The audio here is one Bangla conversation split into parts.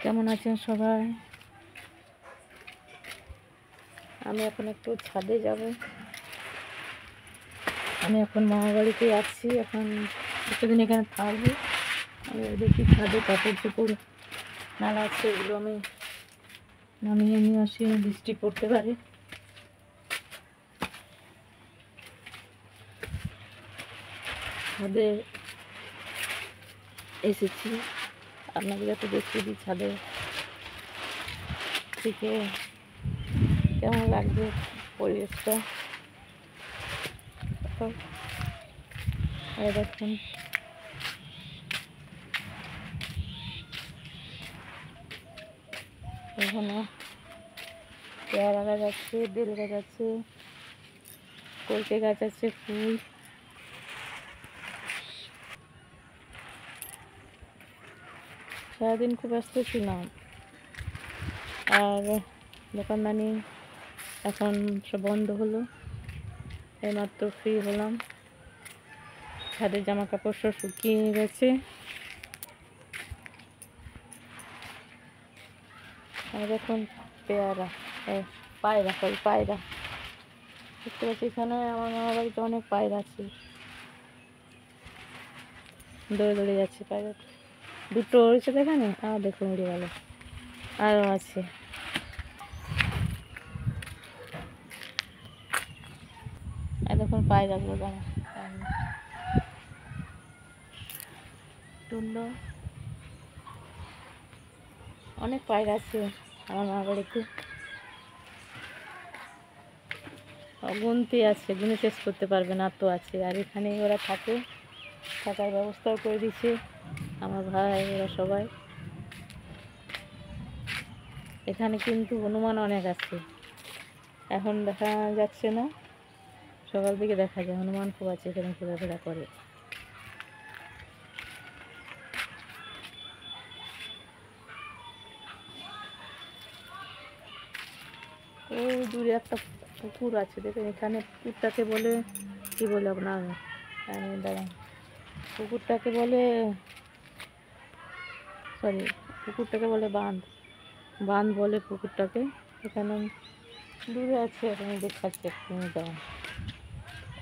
কেমন আছেন সবাই? আমি এখন একটু ছাদে যাব। আমি এখন মামা বাড়িতে আছি, এখন কিছুদিন এখানে থাকবো। আমি দেখি ছাদে কাপড় চোপড় নালা আছে, এগুলো আমি নামিয়ে নিয়ে আসি, বৃষ্টি পড়তে পারে। ছাদে এসেছি, আপনাদের একটু দেখিয়ে দিই ছাদে থেকে কেমন লাগবে পরিবেশটা। দেখুন এখানে পেয়ারা গাছ আছে, বেল গাছ আছে, কলকে গাছ আছে, ফুল। সারাদিন খুব ব্যস্ত ছিলাম, আর দোকানদানি এখন সব বন্ধ হলো। এইমাত্র ফ্রি হলাম, ছাদের জামা কাপড় সব শুকিয়ে গেছে। আর এখন পেয়ারা পায়রা পায়রা দেখতে পাচ্ছি। এখানে আমার মামা বাড়িতে অনেক পায়রা আছে, দৌড়ে দৌড়ে যাচ্ছে পায়রা। দুটো উড়েছে দেখানে, আর দেখুন উড়ে গেল, আরও আছে। আর দেখুন পায়রাগুলো দাঁড়া টুন্ড, অনেক পায়রা আছে আমার মামা বাড়িতে, গুনতি আছে, গুনে শেষ করতে পারবে না, তো আছে। আর এখানে ওরা থাকে, থাকার ব্যবস্থাও করে দিচ্ছে আমার ভাই, ওরা সবাই। এখানে কিন্তু হনুমান অনেক আছে, এখন দেখা যাচ্ছে না, সকাল দিকে দেখা যায় হনুমান খুব আছে এখানে, ঘোরাফেরা করে। ওই দূরে একটা পুকুর আছে দেখুন, এখানে পুকুরটাকে বলে কি বলে আপনার, দাঁড়ান, পুকুরটাকে বলে পুকুরটাকে বলে বাঁধ, বাঁধ বলে পুকুরটাকে। এখানে দূরে আছে, এখানে দেখাচ্ছে একটু, দাঁড়ান,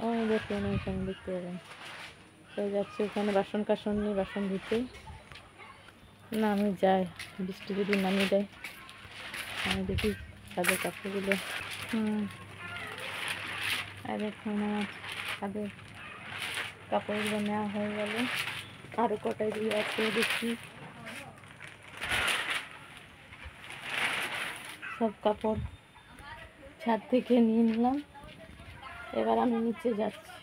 ওই দেখুন এখানে দেখতে পাবেন, সে যাচ্ছে ওখানে বাসন কাসন নিয়ে, বাসন ধুতে। না আমি যাই, বৃষ্টি যদি নামিয়ে দেয় আমি দেখি ছাদের কাপড়গুলো। আর এখন আমার ছাদের কাপড়গুলো নেওয়া হয়ে গেল, আরও কটাই দিয়ে আছে দেখি। সব কাপড় ছাদ থেকে নিয়ে নিলাম, এবার আমি নিচে যাচ্ছি।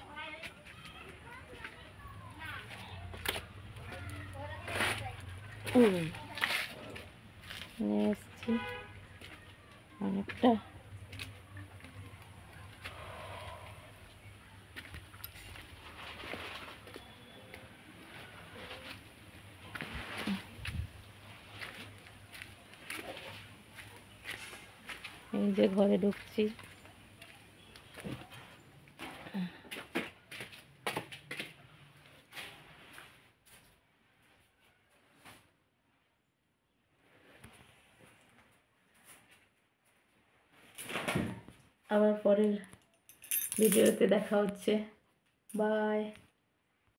নিয়ে এসছি অনেকটা। এই যে ঘরে ঢুকছি, আবার পরের ভিডিওতে দেখা হচ্ছে। বাই।